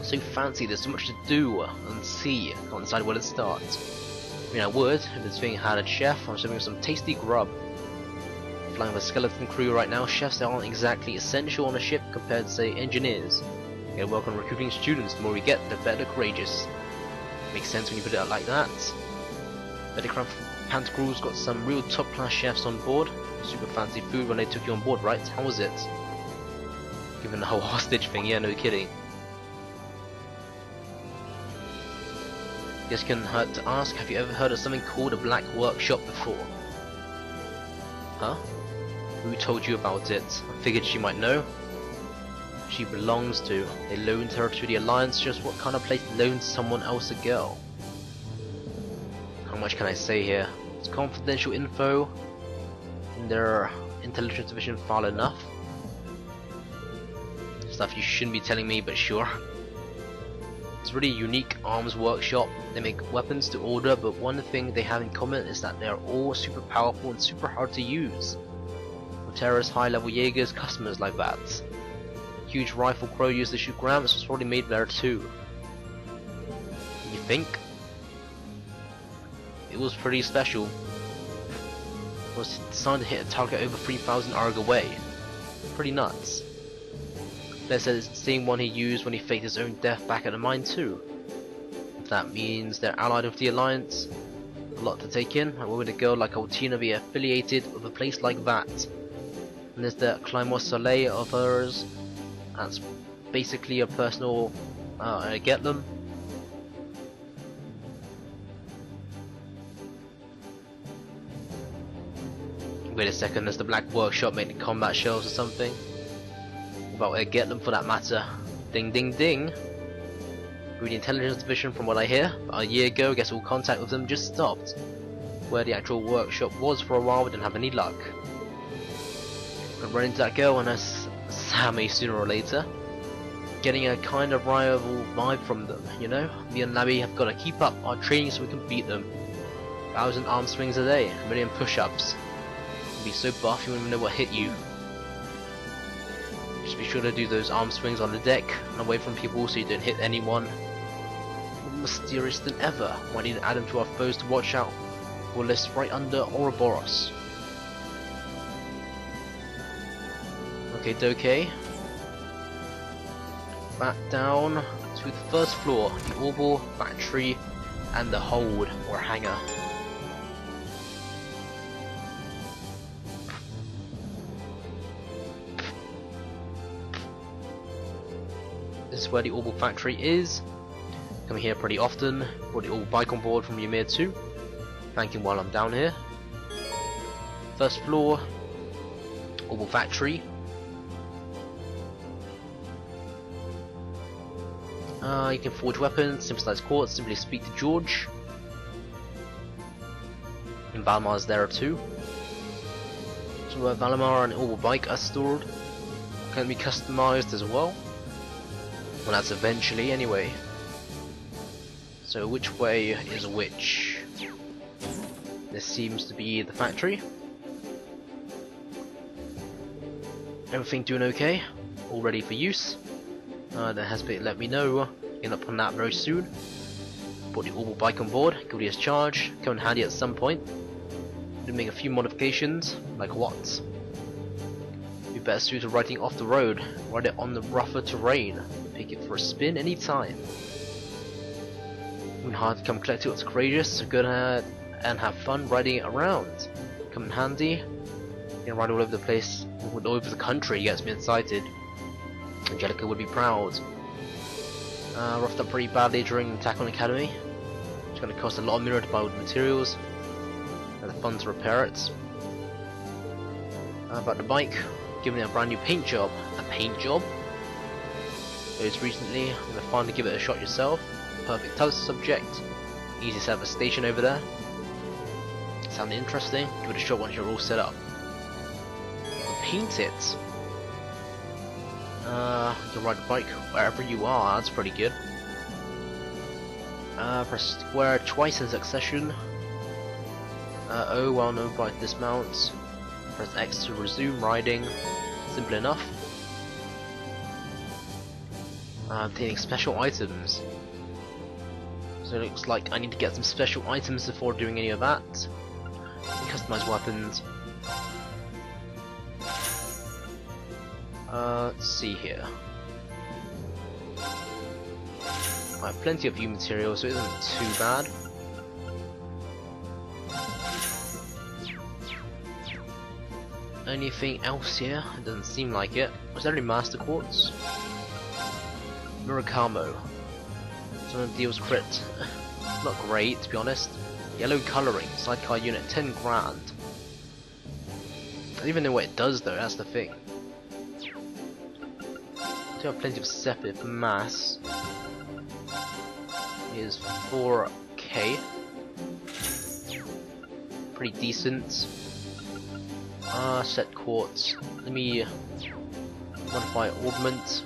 So fancy, there's so much to do and see, can't decide where to start. I mean, I would, if this thing had a chef, I'm serving some tasty grub. Flying with a skeleton crew right now, chefs aren't exactly essential on a ship compared to, say, engineers. You gotta work on recruiting students, the more we get, the better courageous. Makes sense when you put it out like that. Bettycraft Pantacrew's got some real top class chefs on board. Super fancy food when they took you on board, right? How was it? Given the whole hostage thing, yeah, no kidding. Guess it can hurt to ask, have you ever heard of something called a black workshop before? Huh? Who told you about it? I figured she might know. She belongs to. They loaned her to the Alliance, just what kind of place loans someone else a girl? How much can I say here? It's confidential info in their intelligence division file enough. Stuff you shouldn't be telling me, but sure. It's a really unique arms workshop. They make weapons to order, but one thing they have in common is that they are all super powerful and super hard to use. Terra's high-level Jaegers customers like that. Huge rifle crow used to shoot grams was probably made there too. You think? It was pretty special. It was designed to hit a target over 3,000 arg away. Pretty nuts. Blair said it's the same one he used when he faked his own death back at the mine too. If that means they're allied with the Alliance, a lot to take in. Why would a girl like Altina be affiliated with a place like that? And there's the Climo Soleil of hers. That's basically a personal get them. Wait a second, there's the Black Workshop making combat shells or something. About where get them for that matter. Ding ding ding. Through the intelligence division from what I hear, about a year ago, I guess all contact with them just stopped. Where the actual workshop was for a while, we didn't have any luck. I run into that girl and a Sammy sooner or later. Getting a kind of rival vibe from them, you know? Me and Labby have got to keep up our training so we can beat them. 1,000 arm swings a day, a million push-ups. You'll be so buff you won't even know what hit you. Just be sure to do those arm swings on the deck and away from people so you don't hit anyone. More mysterious than ever. Might need to add them to our foes to watch out. We'll list right under Ouroboros. Okay, dokie. Back down to the first floor, the Orbital Factory and the hold or hangar. This is where the Orbital Factory is. Come here pretty often. Brought the Orbital bike on board from Ymir too. Thank him while I'm down here. First floor, Orbital Factory. You can forge weapons, sympathize quartz, simply speak to George. And Valmar's there too. So Valimar and Orbital bike are stored. Can be customized as well. Well, that's eventually anyway. So which way is which? This seems to be the factory. Everything doing okay? All ready for use? That has been let me know. Getting up on that very soon. Brought the Orbital bike on board. Give it his charge. Come in handy at some point. Gonna make a few modifications. Like what? Be better suited to riding off the road. Ride it on the rougher terrain. Take it for a spin anytime. When hard to come collect it, it's courageous, so go ahead and have fun riding it around. Come in handy. You can ride all over the place, all over the country, gets me excited. Angelica would be proud. Roughed up pretty badly during the attack on the Academy. It's going to cost a lot of mirror to buy all the materials. And the funds to repair it. About the bike, giving it a brand new paint job. A paint job? Those recently, I'm going to finally give it a shot yourself. Perfect test subject. Easy to have a station over there. Sounding interesting? Give it a shot once you're all set up. Paint it. You can ride the bike wherever you are, that's pretty good. Press square twice in succession. O while no bike dismounts. Press X to resume riding. Simple enough. Obtaining special items. So it looks like I need to get some special items before doing any of that. Customize weapons. Let's see here. I have plenty of view material, so it isn't too bad. Anything else here? It doesn't seem like it. Was there any Master Quartz? Murakamo. Someone deals crit. Not great, to be honest. Yellow colouring. Sidecar unit, 10 grand. I don't even know what it does though, that's the thing. I do have plenty of Sepith mass. Is 4k. Pretty decent. Set quartz. Let me modify augment.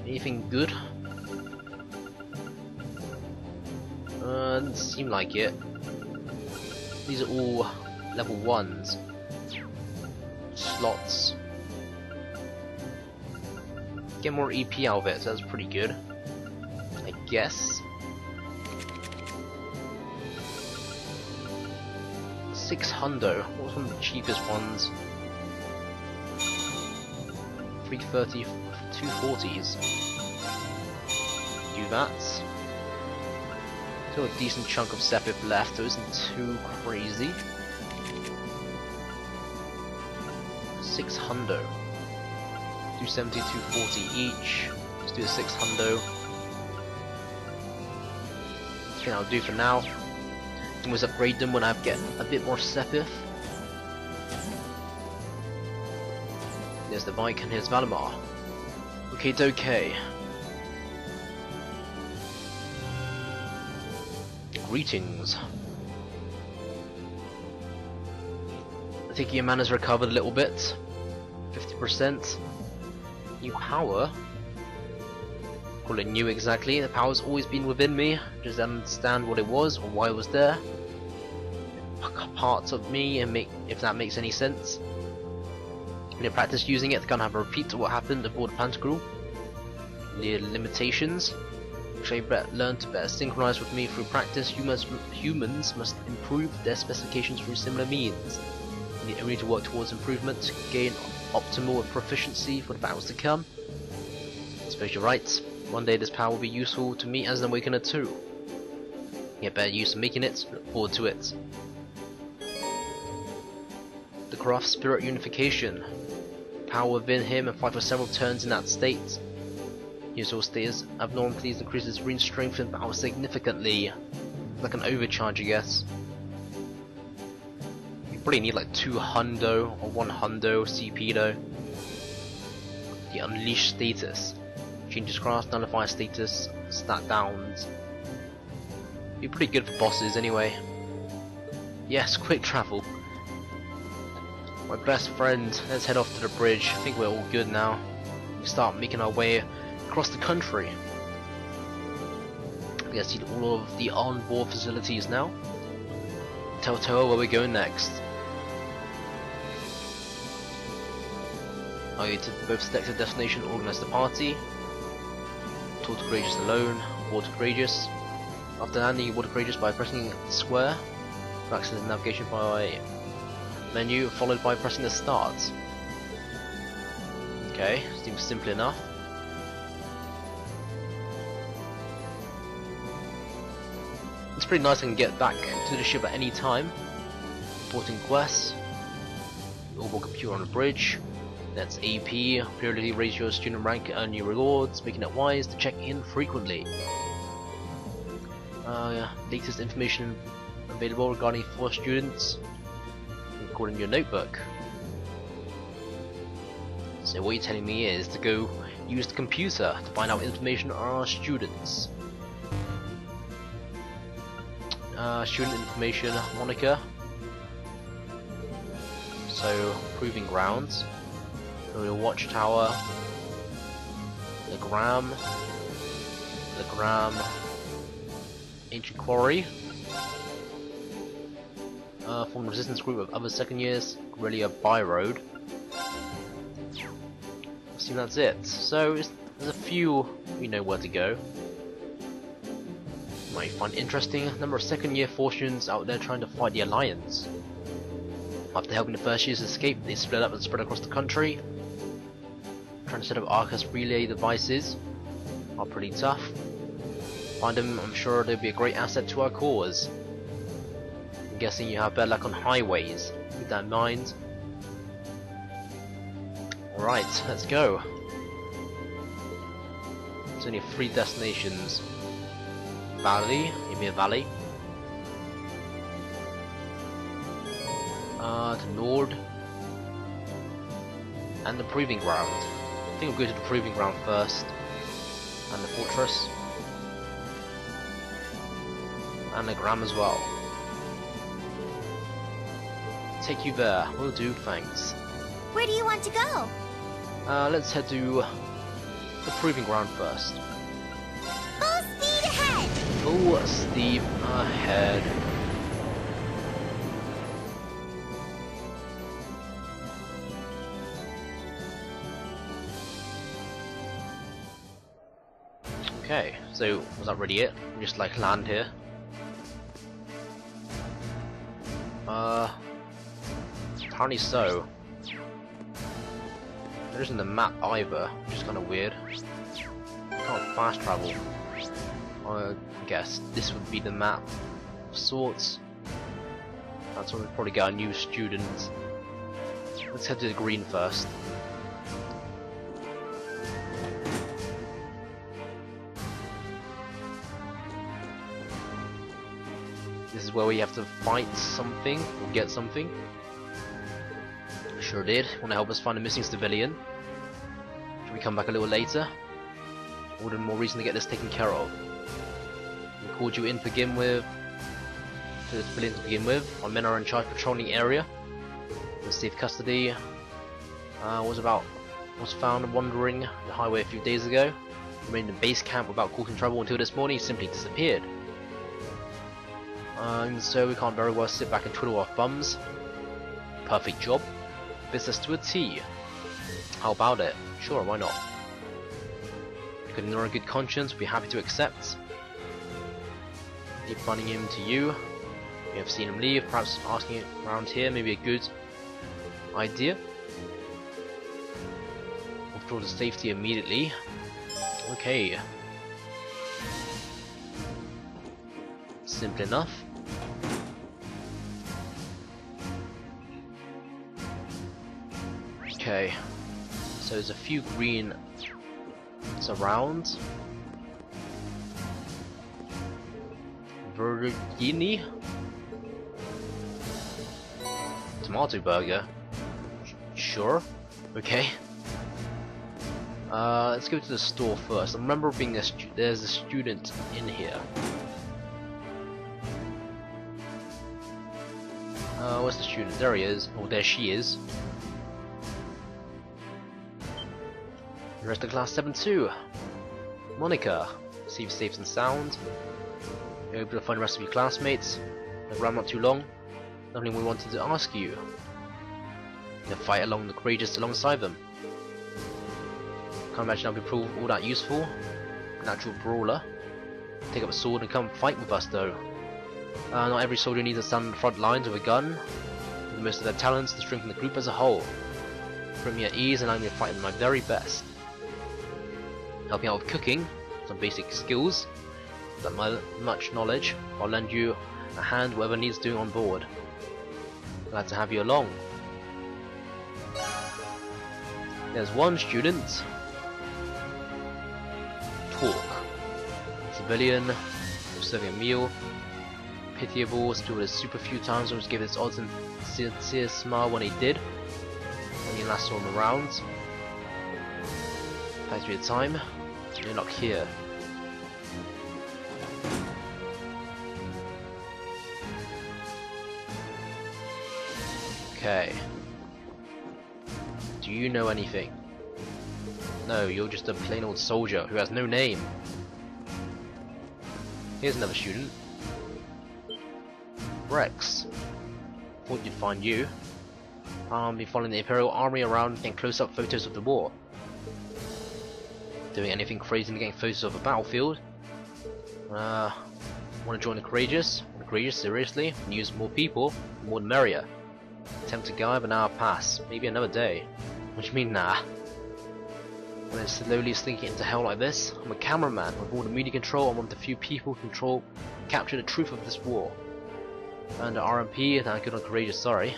Anything good? Doesn't seem like it. These are all level 1s. Slots. Get more EP out of it, so that's pretty good. I guess. 600. What was one of the cheapest ones? 330, 240s. Do that. Still a decent chunk of Sepith left, so it isn't too crazy. 600. 270, 240 each. Let's do a 600. I think I'll do for now. And we'll upgrade them when I get a bit more Sepith. There's the bike and here's Valimar. Okay, doke. Greetings. I think your mana's recovered a little bit. 50%. New power. Call it new exactly. The power's always been within me. Just don't understand what it was or why it was there. Parts of me, and if that makes any sense. When you practice using it, to kind of have a repeat of what happened aboard Pantagruel. The limitations, which I learn to better synchronize with me through practice. Humans must improve their specifications through similar means. We need only to work towards improvement to gain optimal proficiency for the battles to come. I suppose you're right. One day this power will be useful to me as an Awakener too. Get better use of making it, look forward to it. The craft spirit unification. Power within him and fight for several turns in that state. Use all status abnormalities increases Rean strength and power significantly. Like an overcharge, I guess. You probably need like 2 hundo or 1 hundo CP though. The unleash status. Changes craft, nullify status, stat downs. Be pretty good for bosses anyway. Yes, quick travel. My best friend, let's head off to the bridge. I think we're all good now. We start making our way across the country. I guess see all of the on-board facilities now. Tell Toa where we're going next. I need to both select a destination and organize the party. Talk to Courageous alone, board to Courageous. After landing, you board to Courageous by pressing square. Access the navigation by menu, followed by pressing the start. Okay, seems simple enough. It's pretty nice I can get back to the ship at any time. Reporting quests. Orbital computer on the bridge. That's AP. Periodically raise your student rank and earn new rewards, making it wise to check in frequently. Latest information available regarding 4 students. Recording your notebook. So what you're telling me is to go use the computer to find out information on our students. Student information moniker. So proving grounds. Royal Watchtower. Legram. Ancient Quarry. Form a resistance group of other second years. Guerrilla By Road. assume that's it. So there's a few we know where to go. Might find interesting. A number of second-year fortunes out there trying to fight the Alliance. After helping the first years escape, they split up and spread across the country. Trying to set up Arcus relay devices are pretty tough. Find them, I'm sure they'll be a great asset to our cause. I'm guessing you have better luck on highways. Keep that in mind. Alright, let's go. There's only 3 destinations. Valley, maybe a valley. To Nord. And the Proving Ground. I think we'll go to the Proving Ground first. And the Fortress. And the Gram as well. Take you there. Will do, thanks. Where do you want to go? Let's head to the Proving Ground first. Full speed ahead! Full steam ahead. Okay, so was that really it? We just like land here. Apparently so. There isn't a map either, which is kind of weird. Can't fast travel. I guess this would be the map of sorts. That's where we'll probably get a new student. Let's head to the green first. This is where we have to fight something or get something. Sure did. Want to help us find a missing civilian? Should we come back a little later? All the more reason to get this taken care of. We called you in to begin with. To the civilian to begin with. Our men are in charge of patrolling the area. In safe custody. Was found wandering the highway a few days ago. Remained in base camp without causing trouble until this morning. He simply disappeared. And so we can't very well sit back and twiddle our thumbs. Perfect job. Business to a T. How about it? Sure, why not? If you could, in good conscience, be happy to accept. Keep finding him to you. You have seen him leave. Perhaps asking around here may be a good idea. Withdraw to safety immediately. Okay. Simple enough. Okay, so there's a few green around. Vergini? Tomato burger? Sure. Okay. Let's go to the store first. I remember being there's a student in here. Where's the student? There he is. Oh, there she is. The rest of Class 7 too. Monica. See if safe and sound. You're able to find the rest of your classmates. Around not too long. Nothing we wanted to ask you. You fight along the courageous alongside them. Can't imagine I'll be proved all that useful. Natural brawler. Take up a sword and come fight with us though. Not every soldier needs to stand on the front lines with a gun. With most of their talents to strengthen the group as a whole. Put me at ease and I'm going to fight at my very best. Help me out with cooking, some basic skills. Without my much knowledge, I'll lend you a hand whatever needs doing on board. Glad to have you along. There's one student. Talk. Civilian, serving a meal. Pitiable, still with super few times, almost gave his odds and sincere smile when he did. When you last saw him around. Thanks for your time. You're not here. Okay. Do you know anything? No, you're just a plain old soldier who has no name. Here's another student. Rex. Thought you'd find you. I'll be following the Imperial Army around and getting close-up photos of the war. doing anything crazy and getting photos of a battlefield. Want to join the courageous? The courageous, seriously? Use more people, the more the merrier. Tempted guy, but now I'll pass. Maybe another day. What do you mean, nah? When it's slowly sinking into hell like this, I'm a cameraman with all the media control. I'm one of the few people who capture the truth of this war. And the RMP, that good on courageous, sorry.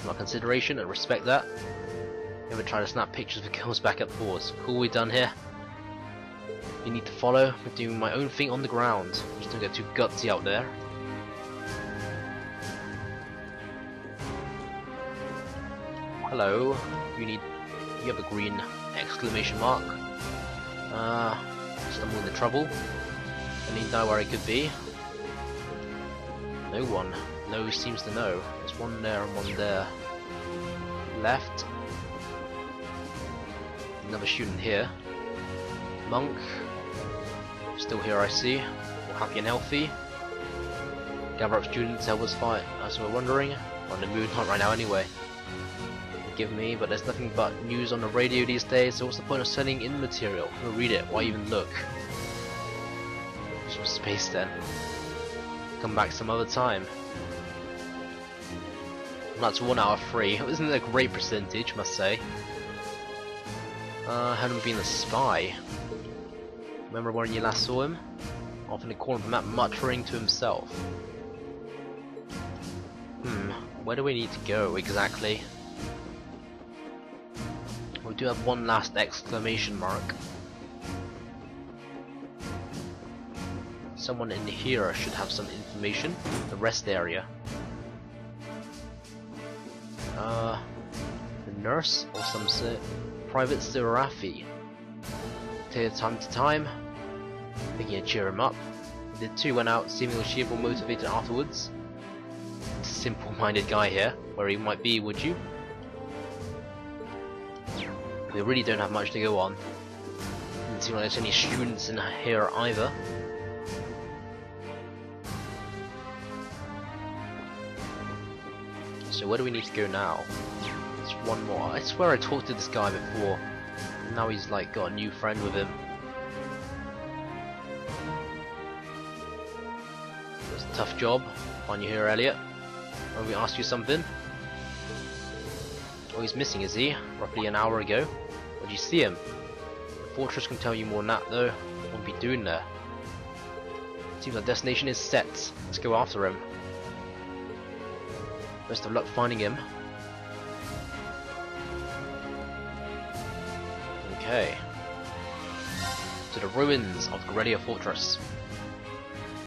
My consideration and respect that. Never try to snap pictures of girls back at Thors. Cool, we done here. You need to follow. I'm doing my own thing on the ground. Just don't get too gutsy out there. Hello. You have a green exclamation mark. Stumble into trouble. I need to know where it could be. No one. No seems to know. There's one there and one there. Left. Another student here. Monk. Still here, I see. All happy and healthy. Gather up students, help us fight. As we're wondering. On the moon, not right now anyway. Forgive me, but there's nothing but news on the radio these days, so what's the point of sending in material? We'll read it, why even look? Some space then. Come back some other time. That's 1 out of 3. Isn't it a great percentage, must say? Hadn't been a spy. Remember when you last saw him? Off in the corner of the map, muttering to himself. Where do we need to go exactly? We do have one last exclamation mark. Someone in here should have some information. The rest area. The nurse or some private Serafi. Time to time, thinking to cheer him up. The two went out, seemingly cheerful, motivated afterwards. Simple-minded guy here, where he might be, would you? We really don't have much to go on. Doesn't seem like there's any students in here either. So where do we need to go now? There's one more. I swear I talked to this guy before. Now he's like got a new friend with him. It's a tough job. Find you here, Elliot. When we asked you something. Oh, he's missing, is he? Roughly an hour ago. Where'd you see him? The fortress can tell you more than that, though. What would be doing there? Seems our destination is set. Let's go after him. Best of luck finding him. Okay. To the ruins of Gredia Fortress.